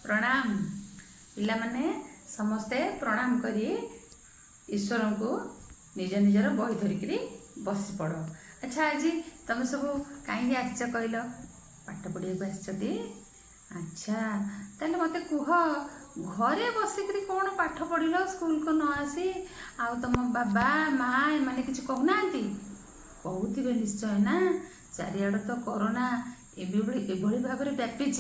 प्रणाम पिला माने समस्ते प्रणाम करी ईश्वर को निज निजर बही धरिकी बस पड़। अच्छा आज तुम सब कहीं आस कहल पाठ पढ़ा आसती। अच्छा ताले मत कह घरे बसिक कौन पाठ पढ़ स्कूल को न आसी आ तुम बाबा माँ एम कि कहूना कहते निश्चय ना। चारिआड़ तो कोरोना एभली भाव में व्यापी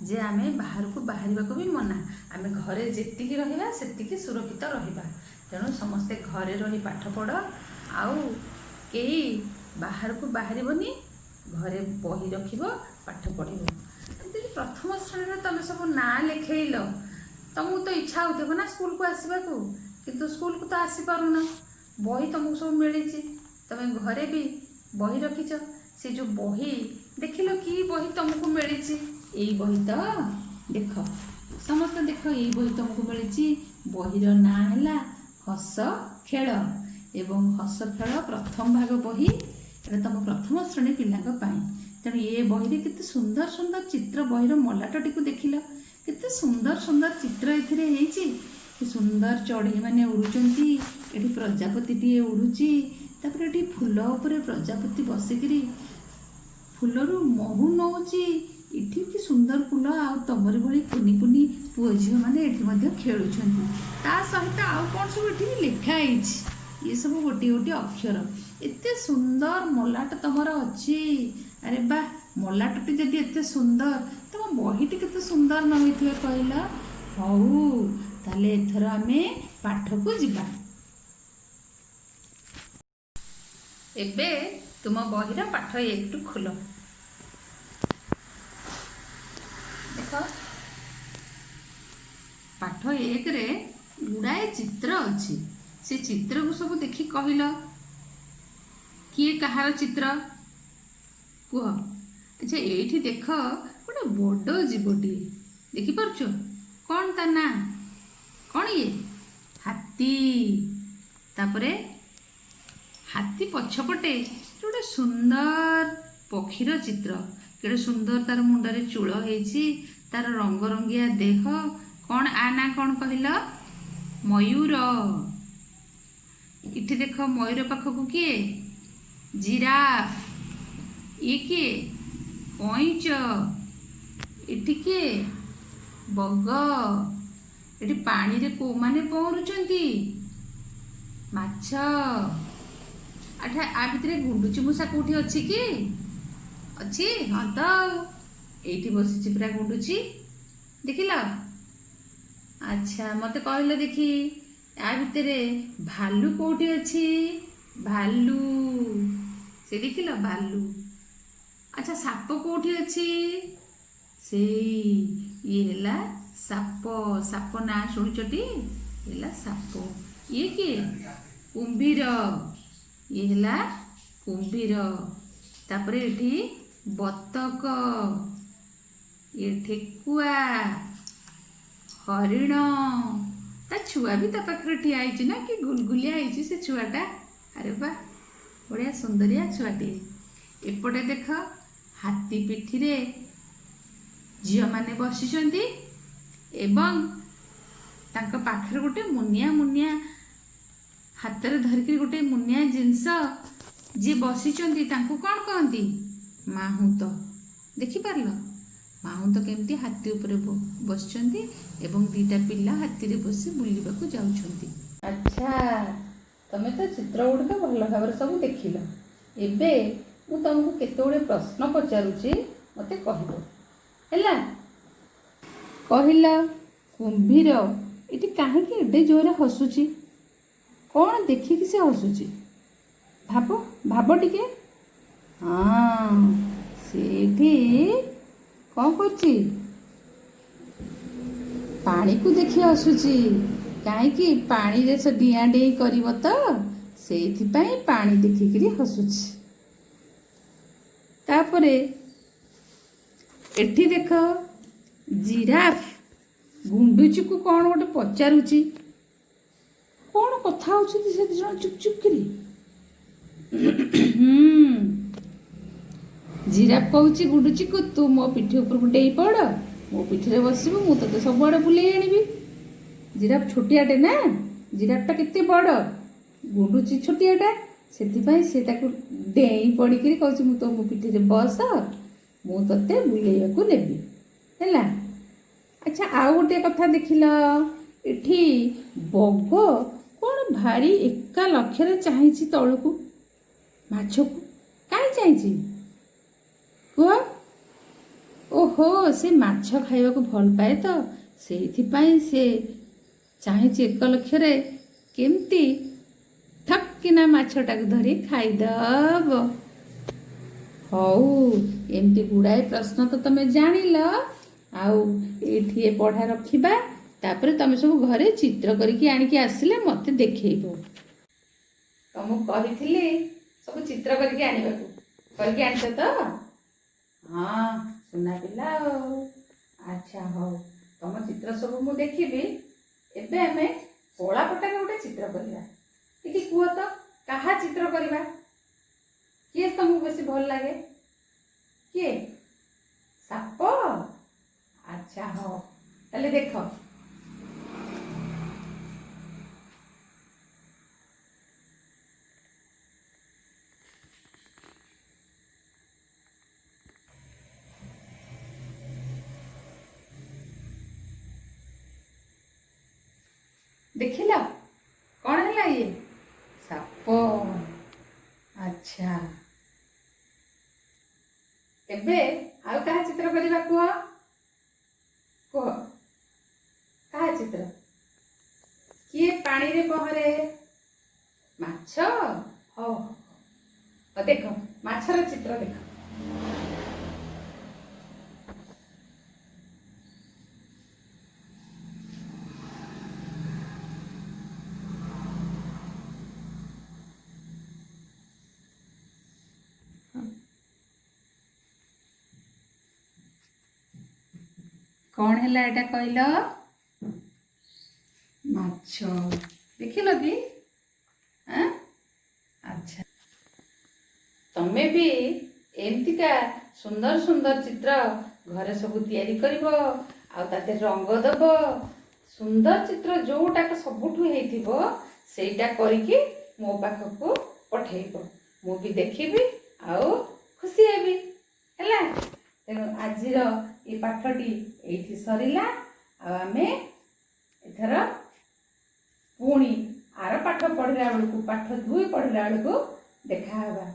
जे आम बाहर को बाहर को भी मना। आम घरे जी रहा से सुरक्षित रहा। तेणु समस्ते घरे रही पाठ पढ़ आउ कई बाहर को बाहरनी घरे बही रख पाठ पढ़। प्रथम श्रेणी में तुम सब ना लिखेल तुमको तो इच्छा हो ना स्कूल को आसवा किंतु स्कूल को तो आसी पारुना। बही तुमको सब मिली तुम घरे भी बही रखीच। से जो बही देख लो कि बही तुमको मिली यही बही तो देख समस्त देख यही बही तुमको मिली। बहीर ना है हस खेल एवं हस खेल प्रथम भाग बही एटा तुम प्रथम श्रेणी पिला। तेणु ये बही केते सुंदर सुंदर चित्र बहीर मलाटी को देख लो केते सुंदर सुंदर चित्र ए सुंदर चढ़ई मैंने उड़ुचंती। एटी प्रजापति टी उड़ुची तापर एटी फूल उपरे प्रजापति बसिकी फूलरू महू नौची। इठी कि सुंदर फूल आ तमरी भली कुनी कुनी पुओ झी मैंने खेलुंट ता सहित आउ कौन सब ये लिखाई ये सब गोटे गोटे अक्षर एते सुंदर मलाट तुमर अच्छी। अरे बा मलाटी जदि एते सुंदर तुम बहीटी केते सुंदर न होइथिबे कहल। हऊ ताले एथर आमे पाठ को जिबा। एबे तुम बहीर पाठ एक खोल देख। पाठ एक रे गुड़ाए चित्र अच्छी से चित्र को सब देखी कहल किए कहार चित्र कह। अच्छा ये देख गोटे बड़ जीवटी देखिपार कौन ता ना कौन ये हाथी। तापरे हाथी पछपटे गोटे सुंदर पक्षीर चित्र केड़े सुंदर तार मुंडरे चूल होइछि तार रंग रंगिया देह कौन आ ना कौन कहल मयूर। इठी देख मयूर पाखक किए जिराफ ये किए कईच इठी किए बग। एटी पानी रे को माने पहरुचंती माछ। अच्छा आ भितर गुंडुची मूषा कोठी अच्छी कि अच्छी हाँ तो ये बसी पूरा गुंडुची देखिल। अच्छा मत कहल देखी आ भितर भालू कोठी अच्छी भालू से देखिल भालू। अच्छा साप कोठी अच्छी से ये है साप साप ना शुणुचटी है साप। ये किए कुंभीर ये है कुंभीर। तापरे एठी बतक ये ठेकुआ हरिण ता छुआ भी ता पाखे ठिया ना कि गुलगुलिया से छुआटा। अरे बा बढ़िया सुंदरिया छुआटे। एपटे देख हाथी पिठी रे झील माने बसिचंती एवं तांका पाखरे गोटे मुनिया मुनिया हाथ रे धरिकी गोटे मुनिया जिनस जी बसिचंती तांको कौन कहती माहुंत। देखि पारल माहुंत केमती हाथी उपरे बसचंती एवं दीटा पिला हाथी रे बसी बुलिबा को जाउछंती। अच्छा तमे तो चित्र गुड़िक भल भाव सब देखिल। एबे मु तुमको केते गुड़े प्रश्न पचारुची मते कहबो हैला। कहला कुंभीर इटी काहेकि एडे जोरे हसुची कौन देखिकी से हसुची भाब भाब टिके। हाँ सेठी कौन करची पानी को देखी हसुची कहीं पानी रे से डिया डेई करिवो तो सेइथिपाई पानी देखिकी हसुची। तापरे एठी देख जिराफ गुंडुची को कौन गोटे पचारुची कौन कथा होची से जण चुप चुप करी। जिराफ कहूची गुंडुची को तू मो पिठी ऊपर डेई पड़ ମୋ ପିଠିରେ ବସିବୁ, ମୁଁ ତତେ ସବୁଆଡ଼େ ବୁଲେଇ ଆଣିବି। ଜିରାଫ ଛୋଟିଆଟେ ନା, ଜିରାଫଟା କେତେ ବଡ଼, ଗୁଣ୍ଡୁଚି ଛୋଟିଆଟା, ସେଥିପାଇଁ ସେ ତାକୁ ଡେଇଁ ପଡ଼ିକିରି କହୁଛି ମୁଁ ତ ମୋ ପିଠିରେ ବସ, ମୁଁ ତତେ ବୁଲେଇବାକୁ ନେବି ହେଲା। ଆଚ୍ଛା, ଆଉ ଗୋଟେ କଥା ଦେଖିଲ, ଏଠି ବଗ କ'ଣ ଭାରି ଏକା ଲକ୍ଷ୍ୟରେ ଚାହିଁଛି ତଳକୁ, ମାଛକୁ କାହିଁ ଚାହିଁଛି କୁହ? ଓହୋ, ସେ ମାଛ ଖାଇବାକୁ ଭଲ ପାଏ ତ, ସେଇଥିପାଇଁ ସେ ଚାହିଁଛି ଏକ ଲକ୍ଷ୍ୟରେ କେମିତି ଠକ୍ କିନା ମାଛଟାକୁ ଧରି ଖାଇଦବ। ହଉ, ଏମିତି ଗୁଡ଼ାଏ ପ୍ରଶ୍ନ ତ ତମେ ଜାଣିଲ। ଆଉ ଏଇଠି ଏ ପଢ଼ା ରଖିବା, ତାପରେ ତମେ ସବୁ ଘରେ ଚିତ୍ର କରିକି ଆଣିକି ଆସିଲେ ମୋତେ ଦେଖେଇବ। ତମକୁ କହିଥିଲି ସବୁ ଚିତ୍ର କରିକି ଆଣିବାକୁ, କରିକି ଆଣିଛ ତ? ହଁ, ସୁନା ପିଲା ଆଉ। ଆଚ୍ଛା ହଉ, ତମ ଚିତ୍ର ସବୁ ମୁଁ ଦେଖିବି। ଏବେ ଆମେ କଳାପଟାରେ ଗୋଟେ ଚିତ୍ର କରିବା। ଟିକେ କୁହ ତ, କାହା ଚିତ୍ର କରିବା? କିଏ ତମକୁ ବେଶୀ ଭଲ ଲାଗେ? କିଏ? ସାପ? ଆଚ୍ଛା ହଉ, ତାହେଲେ ଦେଖ। ଦେଖିଲ କ'ଣ ହେଲା? ଇଏ ସାପ। ଆଚ୍ଛା, ଏବେ ଆଉ କାହା ଚିତ୍ର କରିବା କୁହ? କୁହ, କାହା ଚିତ୍ର? କିଏ ପାଣିରେ ପହଁରେ? ମାଛ। ହଉ, ଦେଖ ମାଛର ଚିତ୍ର ଦେଖ। କ'ଣ ହେଲା ଏଇଟା କହିଲ? ମାଛ। ଦେଖିଲ କି? ଆଚ୍ଛା, ତମେ ବି ଏମିତିକା ସୁନ୍ଦର ସୁନ୍ଦର ଚିତ୍ର ଘରେ ସବୁ ତିଆରି କରିବ, ଆଉ ତା ଦେହରେ ରଙ୍ଗ ଦେବ। ସୁନ୍ଦର ଚିତ୍ର ଯେଉଁଟାକ ସବୁଠୁ ହେଇଥିବ ସେଇଟା କରିକି ମୋ ପାଖକୁ ପଠେଇବ। ମୁଁ ବି ଦେଖିବି ଆଉ ଖୁସି ହେବି ହେଲା। ତେଣୁ ଆଜିର ଏ ପାଠଟି ଏଇଠି ସରିଲା। ଆଉ ଆମେ ଏଥର ପୁଣି ଆର ପାଠ ପଢ଼ିଲା ବେଳକୁ, ପାଠ 2 ପଢ଼ିଲା ବେଳକୁ ଦେଖା ହେବା।